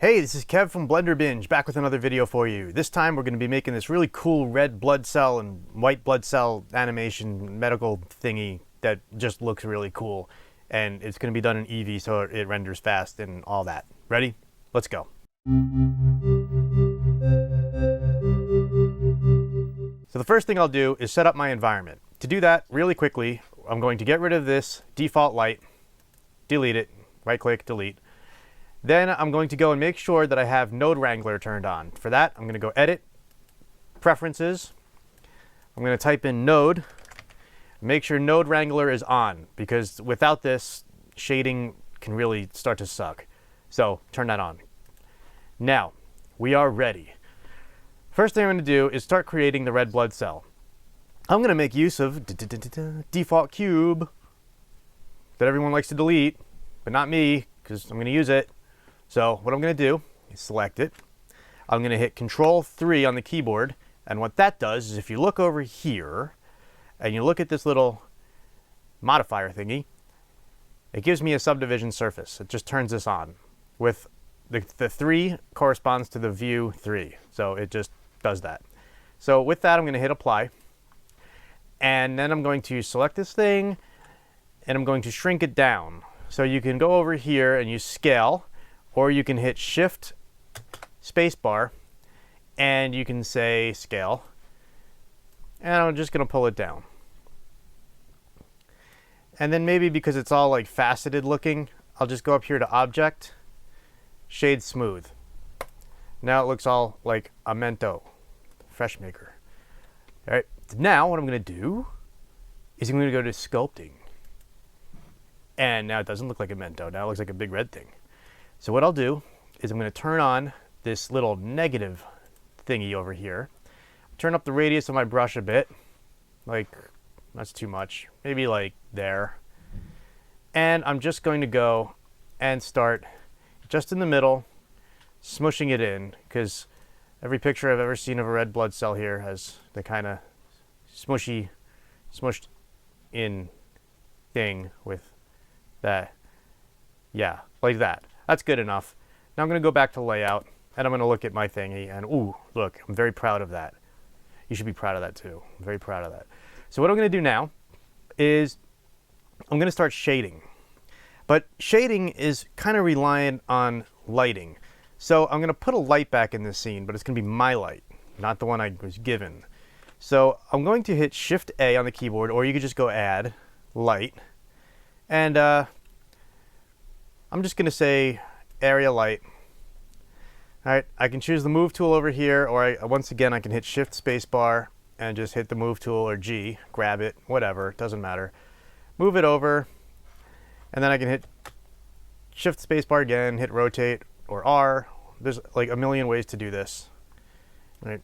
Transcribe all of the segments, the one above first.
Hey, this is Kev from Blender Binge, back with another video for you. This time we're going to be making this really cool red blood cell and white blood cell animation medical thingy that just looks really cool. And it's going to be done in EEVEE so it renders fast and all that. Ready? Let's go. So the first thing I'll do is set up my environment. To do that, really quickly, I'm going to get rid of this default light, delete it, right click, delete. Then I'm going to go and make sure that I have Node Wrangler turned on. For that, I'm going to go Edit, Preferences. I'm going to type in Node. Make sure Node Wrangler is on, because without this, shading can really start to suck. So turn that on. Now, we are ready. First thing I'm going to do is start creating the red blood cell. I'm going to make use of default cube that everyone likes to delete, but not me, because I'm going to use it. So what I'm going to do is select it. I'm going to hit Control-3 on the keyboard. And what that does is if you look over here and you look at this little modifier thingy, it gives me a subdivision surface. It just turns this on. With the 3 corresponds to the view 3. So it just does that. So with that, I'm going to hit Apply. And then I'm going to select this thing and I'm going to shrink it down. So you can go over here and use Scale. Or you can hit Shift Spacebar and you can say Scale. And I'm just going to pull it down. And then maybe because it's all like faceted looking, I'll just go up here to Object, Shade Smooth. Now it looks all like a Mento, Fresh Maker. All right, now what I'm going to do is I'm going to go to Sculpting. And now it doesn't look like a Mento. Now it looks like a big red thing. So what I'll do is I'm going to turn on this little negative thingy over here. Turn up the radius of my brush a bit. Like, that's too much. Maybe like there. And I'm just going to go and start just in the middle, smushing it in, because every picture I've ever seen of a red blood cell here has the kind of smushed in thing with that. Yeah, like that. That's good enough. Now I'm going to go back to layout and I'm going to look at my thingy and ooh, look, I'm very proud of that. You should be proud of that too. I'm very proud of that. So what I'm going to do now is I'm going to start shading. But shading is kind of reliant on lighting. So I'm going to put a light back in this scene, but it's going to be my light, not the one I was given. So I'm going to hit Shift A on the keyboard, or you could just go Add, Light. And I'm just going to say area light. All right, I can choose the move tool over here, or once again I can hit Shift Spacebar and just hit the move tool, or G, grab it, whatever, it doesn't matter. Move it over, and then I can hit Shift Spacebar again, hit rotate, or R. There's like a million ways to do this. All right,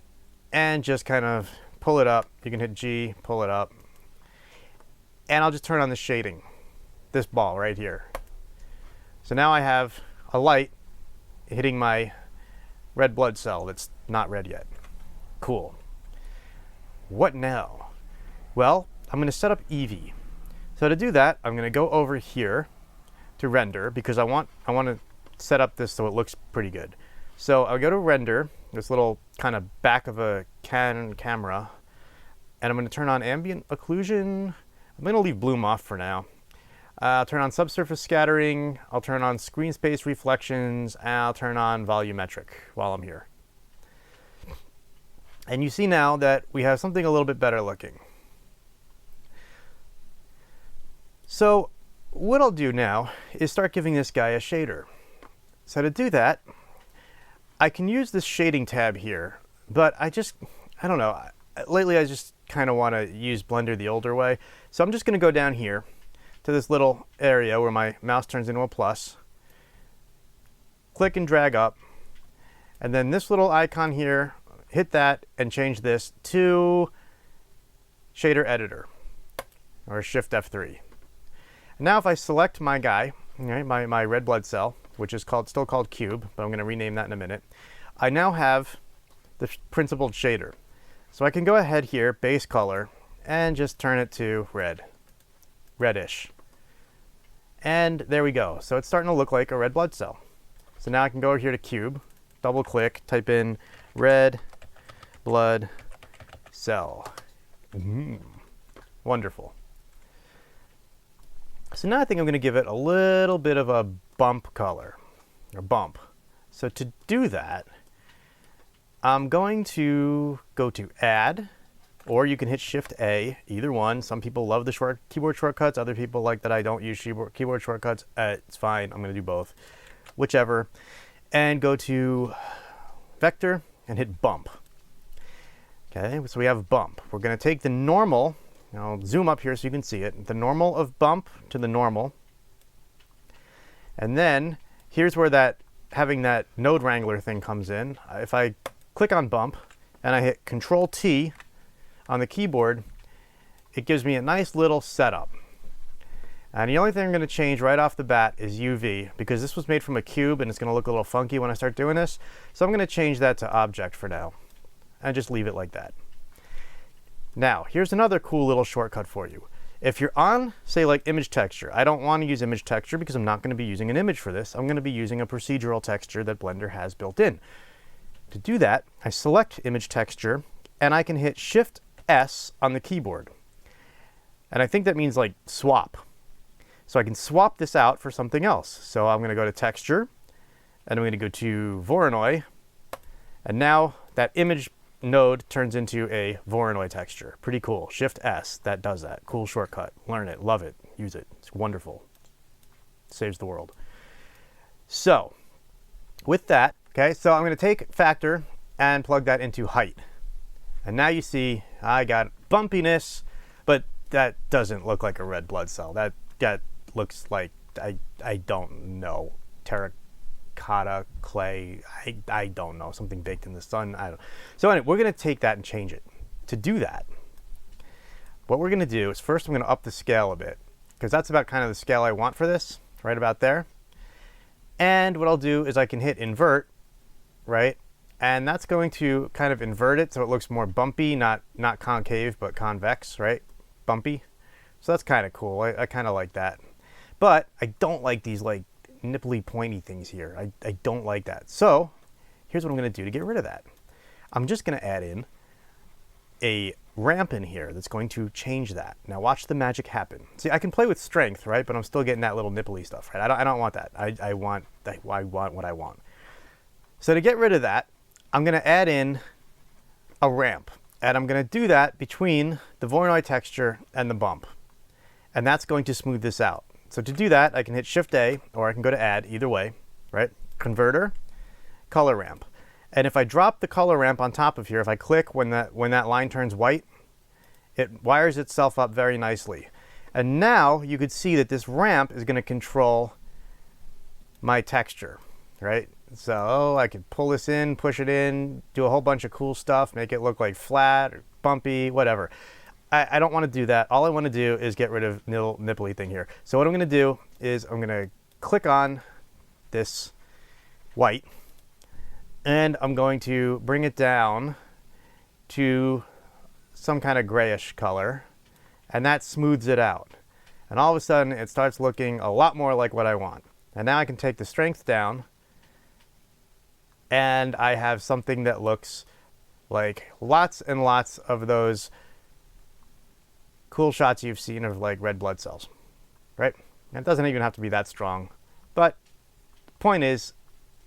and just kind of pull it up. You can hit G, pull it up, and I'll just turn on the shading, this ball right here. So now I have a light hitting my red blood cell that's not red yet. Cool. What now? Well, I'm going to set up EEVEE. So to do that, I'm going to go over here to render, because I want to set up this so it looks pretty good. So I'll go to render, this little kind of back of a Canon camera, and I'm going to turn on ambient occlusion. I'm going to leave bloom off for now. I'll turn on subsurface scattering, I'll turn on screen space reflections, and I'll turn on volumetric while I'm here. And you see now that we have something a little bit better looking. So what I'll do now is start giving this guy a shader. So to do that, I can use this shading tab here, but I don't know, lately I just kind of want to use Blender the older way. So I'm just going to go down here to this little area where my mouse turns into a plus, click and drag up, and then this little icon here, hit that and change this to shader editor, or Shift F3. And now if I select my guy, right, my red blood cell, which is still called cube, but I'm going to rename that in a minute, I now have the principled shader. So I can go ahead here, base color, and just turn it to red. Reddish. And there we go. So it's starting to look like a red blood cell. So now I can go over here to cube, double click, type in red blood cell. Wonderful. So now I think I'm going to give it a little bit of a bump color, or bump. So to do that, I'm going to go to add, or you can hit Shift A, either one. Some people love the keyboard shortcuts. Other people like that I don't use keyboard shortcuts. It's fine. I'm going to do both, whichever. And go to vector and hit bump. Okay, so we have bump. We're going to take the normal. I'll zoom up here so you can see it. The normal of bump to the normal. And then here's where having that node wrangler thing comes in. If I click on bump and I hit Control T on the keyboard, it gives me a nice little setup. And the only thing I'm going to change right off the bat is UV, because this was made from a cube and it's going to look a little funky when I start doing this. So I'm going to change that to object for now and just leave it like that. Now, here's another cool little shortcut for you. If you're on, say, like image texture, I don't want to use image texture because I'm not going to be using an image for this. I'm going to be using a procedural texture that Blender has built in. To do that, I select image texture and I can hit Shift S on the keyboard. And I think that means like swap. So I can swap this out for something else. So I'm going to go to texture and I'm going to go to Voronoi. And now that image node turns into a Voronoi texture. Pretty cool. Shift S, that does that. Cool shortcut. Learn it, love it, use it. It's wonderful. Saves the world. So with that, okay, so I'm going to take factor and plug that into height. And now you see I got bumpiness, but that doesn't look like a red blood cell. That looks like, I don't know, terracotta, clay, I don't know, something baked in the sun. I don't. So anyway, we're going to take that and change it. To do that, what we're going to do is first I'm going to up the scale a bit, because that's about kind of the scale I want for this, right about there. And what I'll do is I can hit invert, right? And that's going to kind of invert it so it looks more bumpy, not concave, but convex, right? Bumpy. So that's kind of cool. I kind of like that. But I don't like these like nipply pointy things here. I don't like that. So here's what I'm going to do to get rid of that. I'm just going to add in a ramp in here that's going to change that. Now watch the magic happen. See, I can play with strength, right? But I'm still getting that little nipply stuff, right? I don't want that. I want what I want. So to get rid of that, I'm going to add in a ramp. And I'm going to do that between the Voronoi texture and the bump. And that's going to smooth this out. So to do that, I can hit Shift A, or I can go to Add, either way, right? Converter, color ramp. And if I drop the color ramp on top of here, if I click when that line turns white, it wires itself up very nicely. And now you could see that this ramp is going to control my texture, right? So I could pull this in, push it in, do a whole bunch of cool stuff, make it look like flat or bumpy, whatever. I don't want to do that. All I want to do is get rid of nipply thing here. So what I'm going to do is I'm going to click on this white and I'm going to bring it down to some kind of grayish color, and that smooths it out. And all of a sudden it starts looking a lot more like what I want. And now I can take the strength down and I have something that looks like lots and lots of those cool shots you've seen of like red blood cells, right? And it doesn't even have to be that strong, but the point is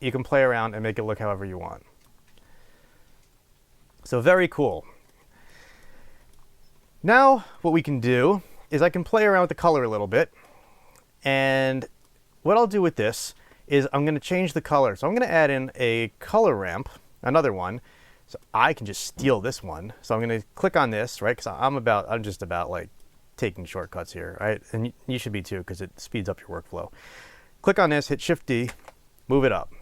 you can play around and make it look however you want. So very cool. Now what we can do is I can play around with the color a little bit, and what I'll do with this is I'm going to change the color. So I'm going to add in a color ramp, another one. So I can just steal this one. So I'm going to click on this, right? Because I'm just about like taking shortcuts here, right? And you should be too, because it speeds up your workflow. Click on this, hit Shift D, move it up.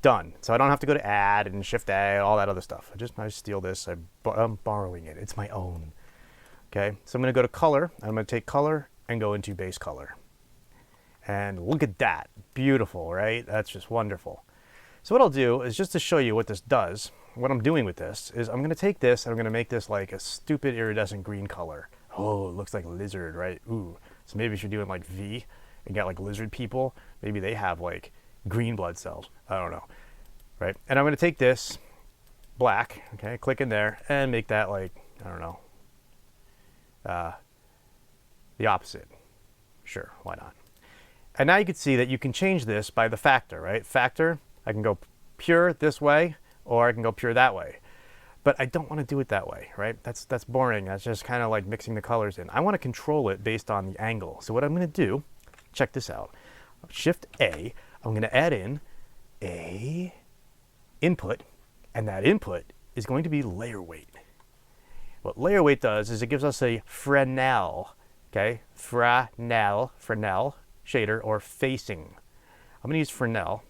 Done. So I don't have to go to Add and Shift A, all that other stuff. I just steal this. I'm borrowing it. It's my own. Okay. So I'm going to go to color. I'm going to take color and go into base color. And look at that. Beautiful, right? That's just wonderful. So what I'll do is, just to show you what this does, what I'm doing with this is I'm going to take this and I'm going to make this like a stupid iridescent green color. Oh, it looks like a lizard, right? Ooh. So maybe if you're doing like V and got like lizard people, maybe they have like green blood cells. I don't know, right? And I'm going to take this black, okay, click in there and make that like, I don't know, the opposite. Sure, why not? And now you can see that you can change this by the factor, right? Factor, I can go pure this way, or I can go pure that way. But I don't want to do it that way, right? That's boring. That's just kind of like mixing the colors in. I want to control it based on the angle. So what I'm going to do, check this out. Shift A, I'm going to add in a input, and that input is going to be layer weight. What layer weight does is it gives us a Fresnel, okay? Fresnel shader, or facing. I'm going to use Fresnel.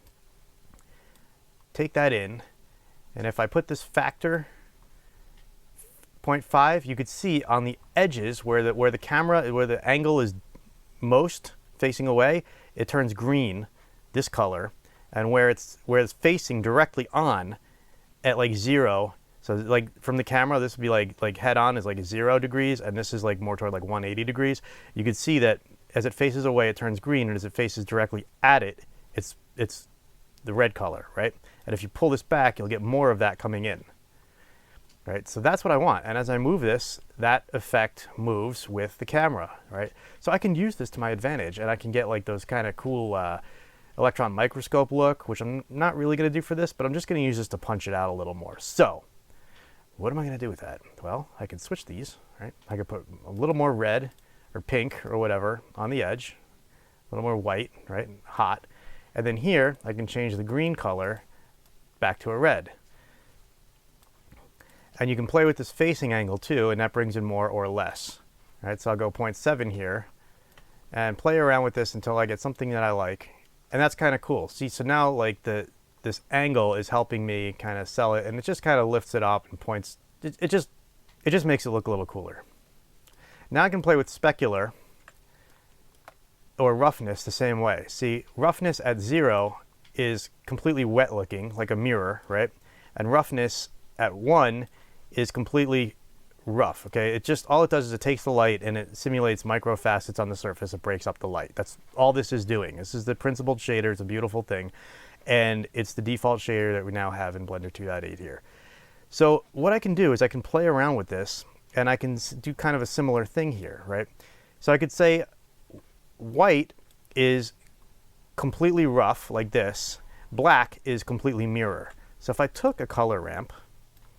Take that in, and if I put this factor 0.5, you could see on the edges where the angle is most facing away, it turns green, this color, and where it's facing directly on at like 0. So like from the camera, this would be like head on is like 0 degrees, and this is like more toward like 180 degrees. You can see that as it faces away, it turns green, and as it faces directly at it, it's the red color, right? And if you pull this back, you'll get more of that coming in, right? So that's what I want. And as I move this, that effect moves with the camera, right? So I can use this to my advantage, and I can get like those kind of cool electron microscope look, which I'm not really going to do for this, but I'm just going to use this to punch it out a little more. So what am I going to do with that? Well, I can switch these, right? I could put a little more red or pink or whatever on the edge, a little more white, right? Hot. And then here, I can change the green color back to a red. And you can play with this facing angle too, and that brings in more or less. All right, so I'll go 0.7 here and play around with this until I get something that I like. And that's kind of cool. See, so now like this angle is helping me kind of sell it, and it just kind of lifts it up and points. It just makes it look a little cooler. Now I can play with specular or roughness the same way. See, roughness at 0 is completely wet looking, like a mirror, right? And roughness at 1 is completely rough, okay? It just, all it does is it takes the light and it simulates microfacets on the surface. It breaks up the light. That's all this is doing. This is the principled shader. It's a beautiful thing. And it's the default shader that we now have in Blender 2.8 here. So what I can do is I can play around with this, and I can do kind of a similar thing here, right? So I could say white is completely rough like this. Black is completely mirror. So if I took a color ramp,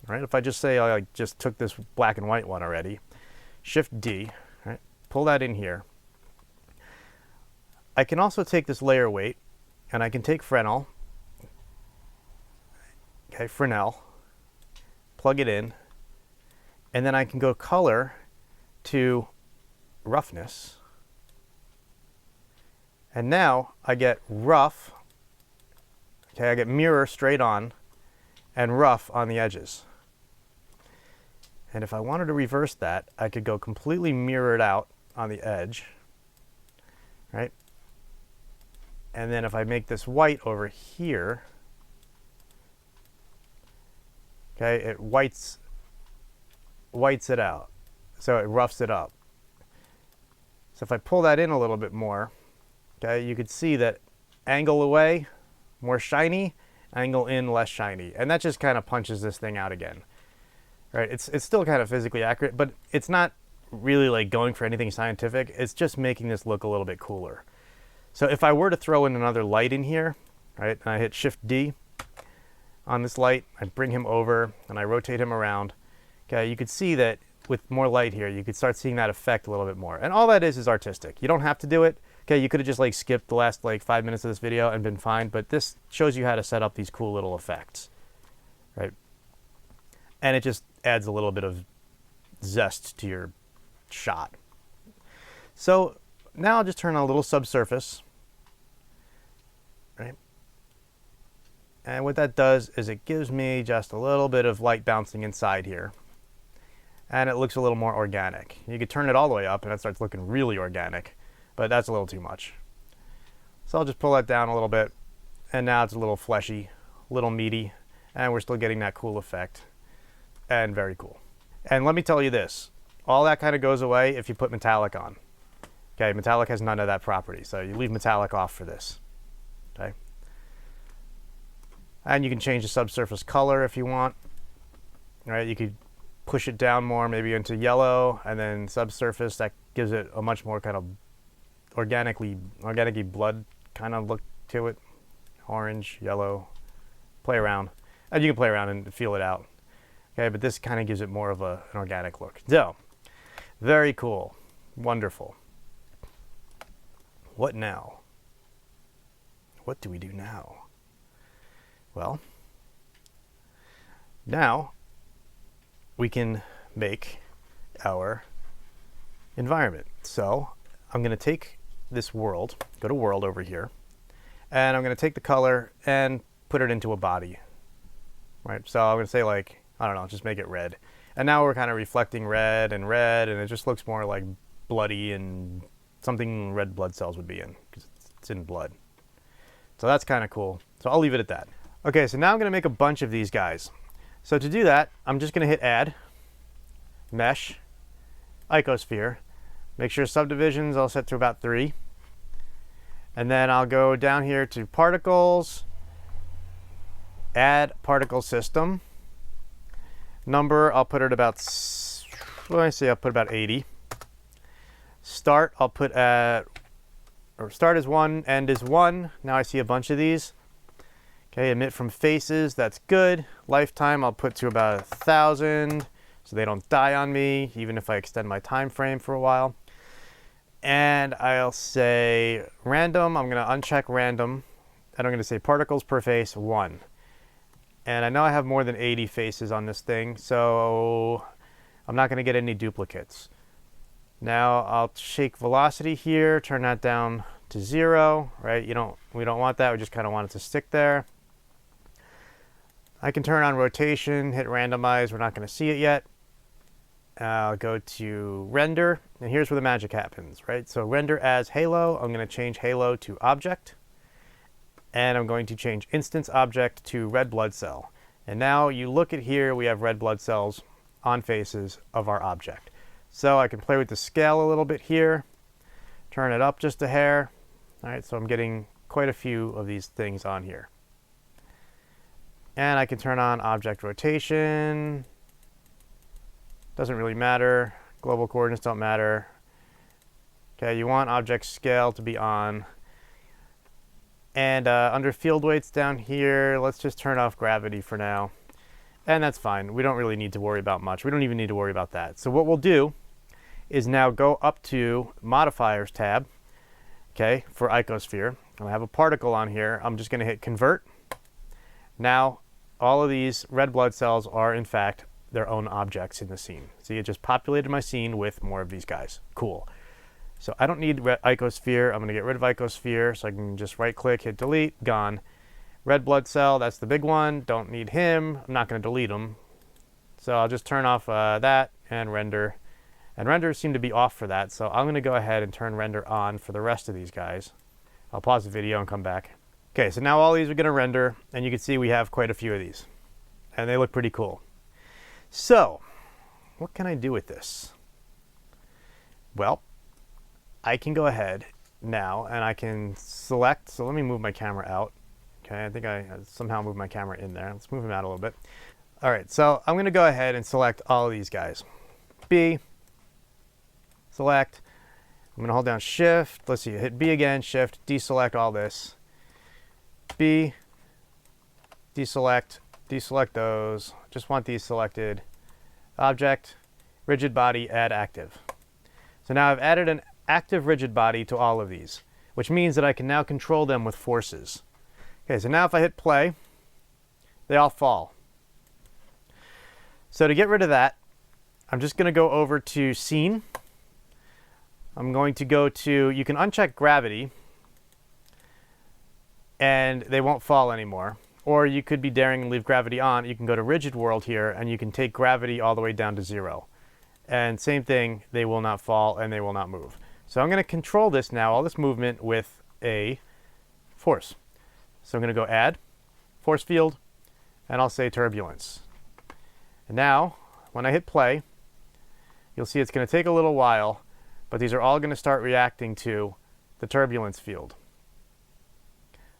right? If I just say I just took this black and white one already, Shift D, right? Pull that in here. I can also take this layer weight, and I can take Fresnel, okay, Fresnel, plug it in, and then I can go color to roughness. And now I get rough, okay, I get mirror straight on and rough on the edges. And if I wanted to reverse that, I could go completely mirrored out on the edge, right? And then if I make this white over here, okay, it whites it out. So it roughs it up. So if I pull that in a little bit more, okay, you could see that angle away, more shiny, angle in, less shiny. And that just kind of punches this thing out again. Right? It's still kind of physically accurate, but it's not really like going for anything scientific. It's just making this look a little bit cooler. So if I were to throw in another light in here, right, and I hit Shift D on this light, I bring him over and I rotate him around, okay, you could see that with more light here, you could start seeing that effect a little bit more. And all that is artistic. You don't have to do it. Okay, you could have just like skipped the last like 5 minutes of this video and been fine, but this shows you how to set up these cool little effects, right? And it just adds a little bit of zest to your shot. So now I'll just turn on a little subsurface, right? And what that does is it gives me just a little bit of light bouncing inside here. And it looks a little more organic. You could turn it all the way up and it starts looking really organic, but that's a little too much. So I'll just pull that down a little bit, and now it's a little fleshy, a little meaty, and we're still getting that cool effect. And very cool. And let me tell you this, all that kind of goes away if you put metallic on. Okay, metallic has none of that property, so you leave metallic off for this. Okay, And you can change the subsurface color if you want. Right? You could push it down more, maybe into yellow, and then subsurface, that gives it a much more kind of organically blood kind of look to it. Orange, yellow, play around. And you can play around and feel it out. Okay, but this kind of gives it more of an organic look. So, very cool. Wonderful. What now? What do we do now? Well, now we can make our environment. So I'm going to take this world, go to world over here, and I'm going to take the color and put it into a body. Right? So I'm going to say, like, I don't know, just make it red. And now we're kind of reflecting red, and it just looks more like bloody and something red blood cells would be in, because it's in blood. So that's kind of cool. So I'll leave it at that. Okay, so now I'm going to make a bunch of these guys. So to do that, I'm just going to hit Add, Mesh, Icosphere. Make sure subdivisions I'll set to about 3. And then I'll go down here to Particles, Add Particle System. Number, I'll put it about, I'll put about 80. Start, I'll put at, or start is 1, end is 1. Now I see a bunch of these. Okay, emit from faces, that's good. Lifetime, I'll put to about 1,000, so they don't die on me, even if I extend my time frame for a while. And I'll say random, I'm gonna uncheck random, and I'm gonna say particles per face, 1. And I know I have more than 80 faces on this thing, so I'm not gonna get any duplicates. Now I'll shake velocity here, turn that down to 0, right? We don't want that, we just kind of want it to stick there. I can turn on rotation, hit randomize, we're not going to see it yet. I'll go to render, and here's where the magic happens, right? So render as halo, I'm going to change halo to object, and I'm going to change instance object to red blood cell. And now you look at here, we have red blood cells on faces of our object. So I can play with the scale a little bit here, turn it up just a hair. All right, so I'm getting quite a few of these things on here. And I can turn on object rotation. Doesn't really matter. Global coordinates don't matter. Okay, you want object scale to be on. And under field weights down here, let's just turn off gravity for now. And that's fine. We don't really need to worry about much. We don't even need to worry about that. So what we'll do is now go up to modifiers tab, okay, for icosphere. And I have a particle on here. I'm just going to hit convert. Now, all of these red blood cells are, in fact, their own objects in the scene. See, it just populated my scene with more of these guys. Cool. So I don't need icosphere. I'm going to get rid of icosphere, so I can just right-click, hit delete, gone. Red blood cell, that's the big one. Don't need him. I'm not going to delete him. So I'll just turn off that and render. And render seemed to be off for that, so I'm going to go ahead and turn render on for the rest of these guys. I'll pause the video and come back. Okay, so now all these are going to render, and you can see we have quite a few of these. And they look pretty cool. So, what can I do with this? Well, I can go ahead now, and I can select, so let me move my camera out. Okay, I think I somehow moved my camera in there. Let's move him out a little bit. All right, so I'm going to go ahead and select all of these guys. B, select. I'm going to hold down Shift. Let's see, hit B again, Shift, deselect all this. B, deselect, deselect those. Just want these selected. Object, rigid body, add active. So now I've added an active rigid body to all of these, which means that I can now control them with forces. Okay, so now if I hit play, they all fall. So to get rid of that, I'm just going to go over to scene. I'm going to go to, you can uncheck gravity, and they won't fall anymore. Or you could be daring and leave gravity on. You can go to rigid world here, and you can take gravity all the way down to 0. And same thing, they will not fall and they will not move. So I'm going to control this now, all this movement, with a force. So I'm going to go add, force field, and I'll say turbulence. And now, when I hit play, you'll see it's going to take a little while, but these are all going to start reacting to the turbulence field.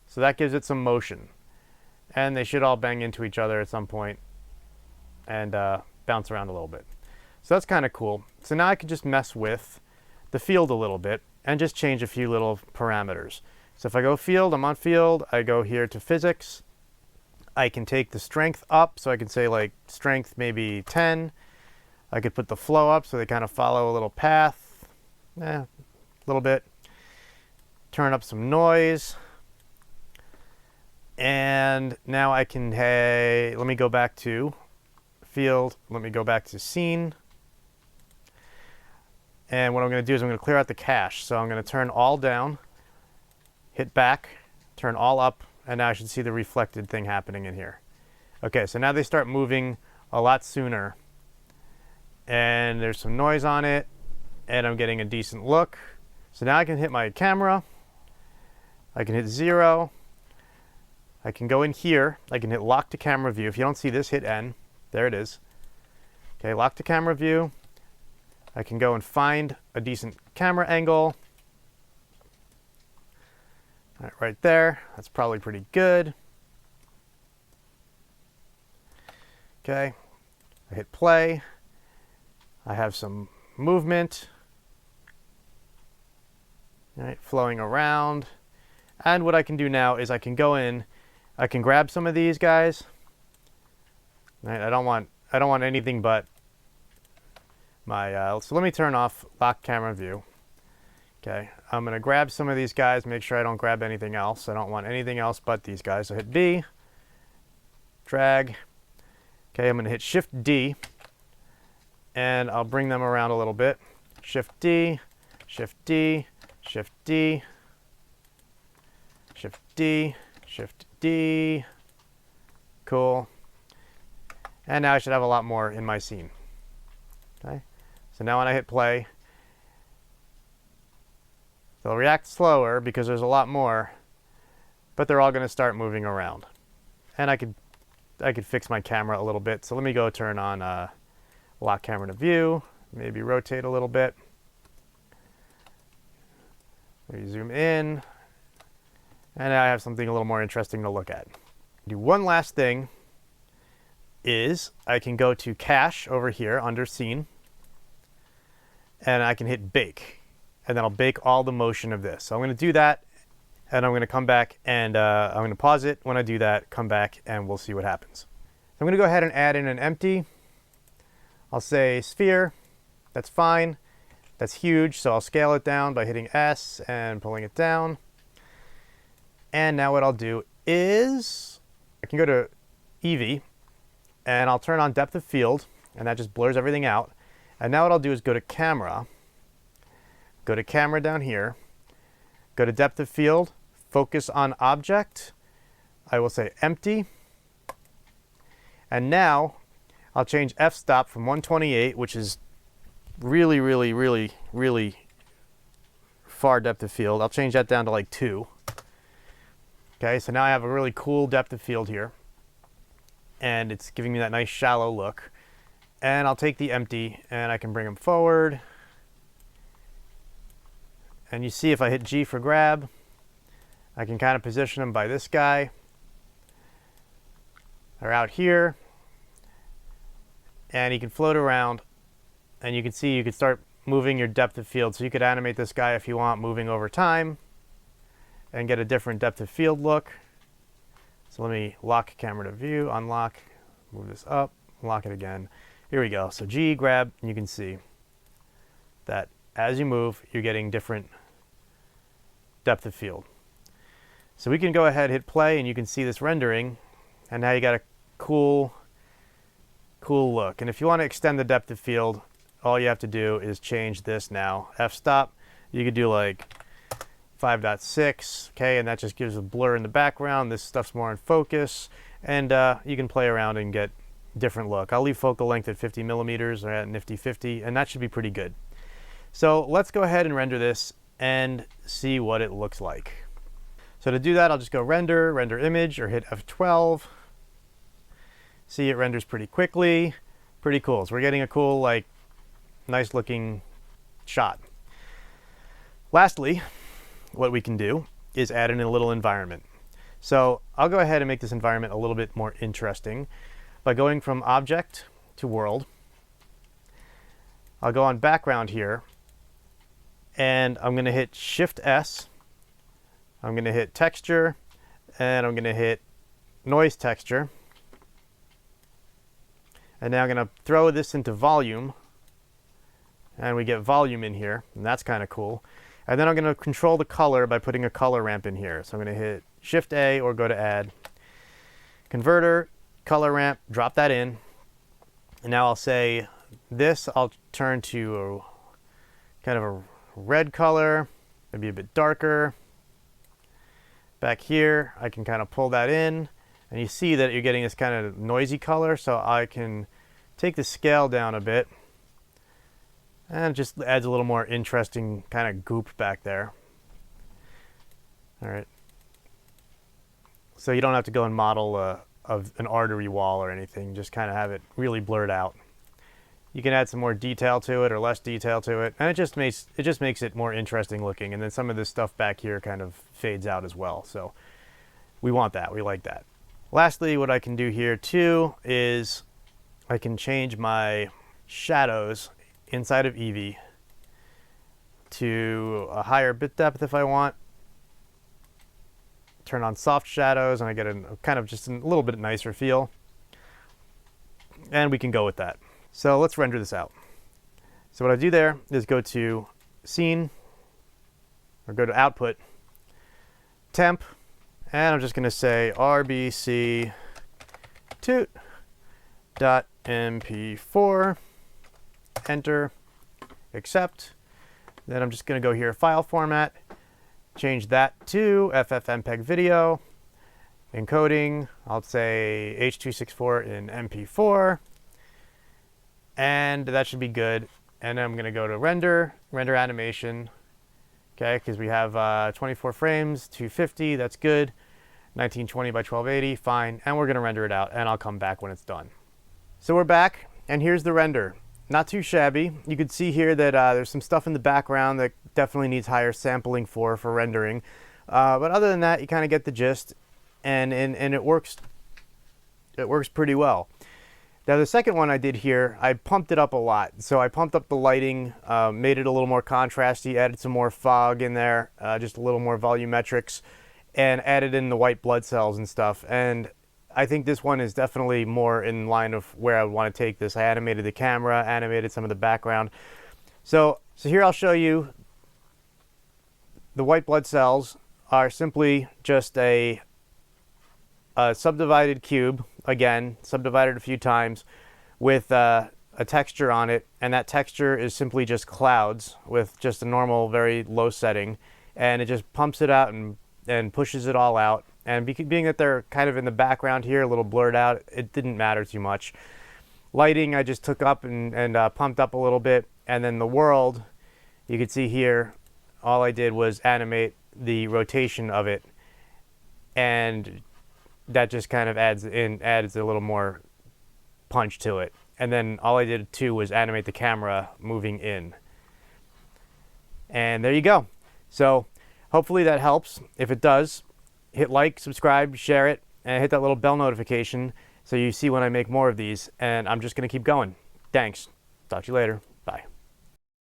So that gives it some motion. and they should all bang into each other at some point and bounce around a little bit. So that's kind of cool. So now I can just mess with the field a little bit and just change a few little parameters. So if I go field, I'm on field, I go here to physics. I can take the strength up, so I can say like strength maybe 10. I could put the flow up so they kind of follow a little path, a little bit. Turn up some noise. And now I can, hey, let me go back to field, let me go back to scene. And what I'm going to do is I'm going to clear out the cache. So I'm going to turn all down, hit back, turn all up, and now I should see the reflected thing happening in here. Okay, so now they start moving a lot sooner. And there's some noise on it, and I'm getting a decent look. So now I can hit my camera. I can hit 0. I can go in here. I can hit lock to camera view. If you don't see this, hit N. There it is. Okay, lock to camera view. I can go and find a decent camera angle. All right there. That's probably pretty good. Okay, I hit play. I have some movement. All right, flowing around. And what I can do now is I can go in, I can grab some of these guys. Right, I don't want anything but my, so let me turn off lock camera view. Okay, I'm gonna grab some of these guys, make sure I don't grab anything else. I don't want anything else but these guys. So hit B, drag. Okay, I'm gonna hit Shift D, and I'll bring them around a little bit. Shift D, Shift D, Shift D, Shift D, Shift D. Cool. And now I should have a lot more in my scene. Okay, so now when I hit play, they'll react slower because there's a lot more, but they're all going to start moving around. And I could fix my camera a little bit. So let me go turn on lock camera to view, maybe rotate a little bit. Maybe zoom in. And now I have something a little more interesting to look at. Do one last thing is I can go to cache over here under scene, and I can hit bake, and then I'll bake all the motion of this. So I'm going to do that, and I'm going to come back, and I'm going to pause it. When I do that, come back, and we'll see what happens. So I'm going to go ahead and add in an empty. I'll say sphere. That's fine. That's huge, so I'll scale it down by hitting S and pulling it down. And now what I'll do is I can go to EEVEE, and I'll turn on depth of field, and that just blurs everything out. And now what I'll do is go to camera down here, go to depth of field, focus on object. I will say empty. And now I'll change f-stop from 128, which is really, really, really, really far depth of field. I'll change that down to like 2. Okay, so now I have a really cool depth of field here. And it's giving me that nice shallow look. And I'll take the empty and I can bring them forward. And you see if I hit G for grab, I can kind of position them by this guy. They're out here. And you can float around, and you can see you could start moving your depth of field. So you could animate this guy if you want, moving over time and get a different depth of field look. So let me lock camera to view, unlock, move this up, lock it again. Here we go. So G, grab, and you can see that as you move, you're getting different depth of field. So we can go ahead, hit play, and you can see this rendering, and now you got a cool look. And if you want to extend the depth of field, all you have to do is change this now. F-stop, you could do like 5.6, okay, and that just gives a blur in the background. This stuff's more in focus, and you can play around and get different look. I'll leave focal length at 50 millimeters or at nifty 50, and that should be pretty good. So let's go ahead and render this and see what it looks like. So to do that, I'll just go render image, or hit F12. See, it renders pretty quickly. Pretty cool. So we're getting a cool, like, nice looking shot. Lastly, what we can do is add in a little environment. So I'll go ahead and make this environment a little bit more interesting by going from object to world. I'll go on background here, and I'm going to hit Shift S. I'm going to hit texture, and I'm going to hit noise texture. And now I'm going to throw this into volume, and we get volume in here, and that's kind of cool. And then I'm going to control the color by putting a color ramp in here. So I'm going to hit Shift A or go to Add, Converter, Color Ramp, drop that in. And now I'll say this, I'll turn to a kind of a red color, maybe a bit darker. Back here, I can kind of pull that in, and you see that you're getting this kind of noisy color, so I can take the scale down a bit, and it just adds a little more interesting kind of goop back there. All right. So you don't have to go and model of an artery wall or anything, just kind of have it really blurred out. You can add some more detail to it or less detail to it, and it just makes it more interesting looking. And then some of this stuff back here kind of fades out as well. So we want that, we like that. Lastly, what I can do here too is I can change my shadows inside of EEVEE to a higher bit depth if I want. Turn on soft shadows, and I get a kind of just a little bit nicer feel. And we can go with that. So let's render this out. So what I do there is go to Scene, or go to Output, Temp, and I'm just going to say RBC toot.mp4, enter, accept. Then I'm just going to go here, File Format, change that to FFmpeg video, encoding, I'll say H.264 in MP4. And that should be good. And then I'm going to go to render animation. Okay, because we have 24 frames, 250, that's good. 1920 by 1280, fine. And we're going to render it out, and I'll come back when it's done. So we're back, and here's the render. Not too shabby. You can see here that there's some stuff in the background that definitely needs higher sampling for rendering. But other than that, you kind of get the gist, and it works. It works pretty well. Now the second one I did here, I pumped it up a lot. So I pumped up the lighting, made it a little more contrasty, added some more fog in there, just a little more volumetrics, and added in the white blood cells and stuff. And I think this one is definitely more in line of where I would want to take this. I animated the camera, animated some of the background. So here I'll show you the white blood cells are simply just a subdivided cube, again, subdivided a few times, with a texture on it, and that texture is simply just clouds with just a normal, very low setting, and it just pumps it out and pushes it all out. And being that they're kind of in the background here, a little blurred out, it didn't matter too much. Lighting I just took up and pumped up a little bit, and then the world, you can see here, all I did was animate the rotation of it, and that just kind of adds a little more punch to it. And then all I did too was animate the camera moving in. And there you go. So hopefully that helps. If it does, hit like, subscribe, share it, and hit that little bell notification so you see when I make more of these. And I'm just going to keep going. Thanks. Talk to you later.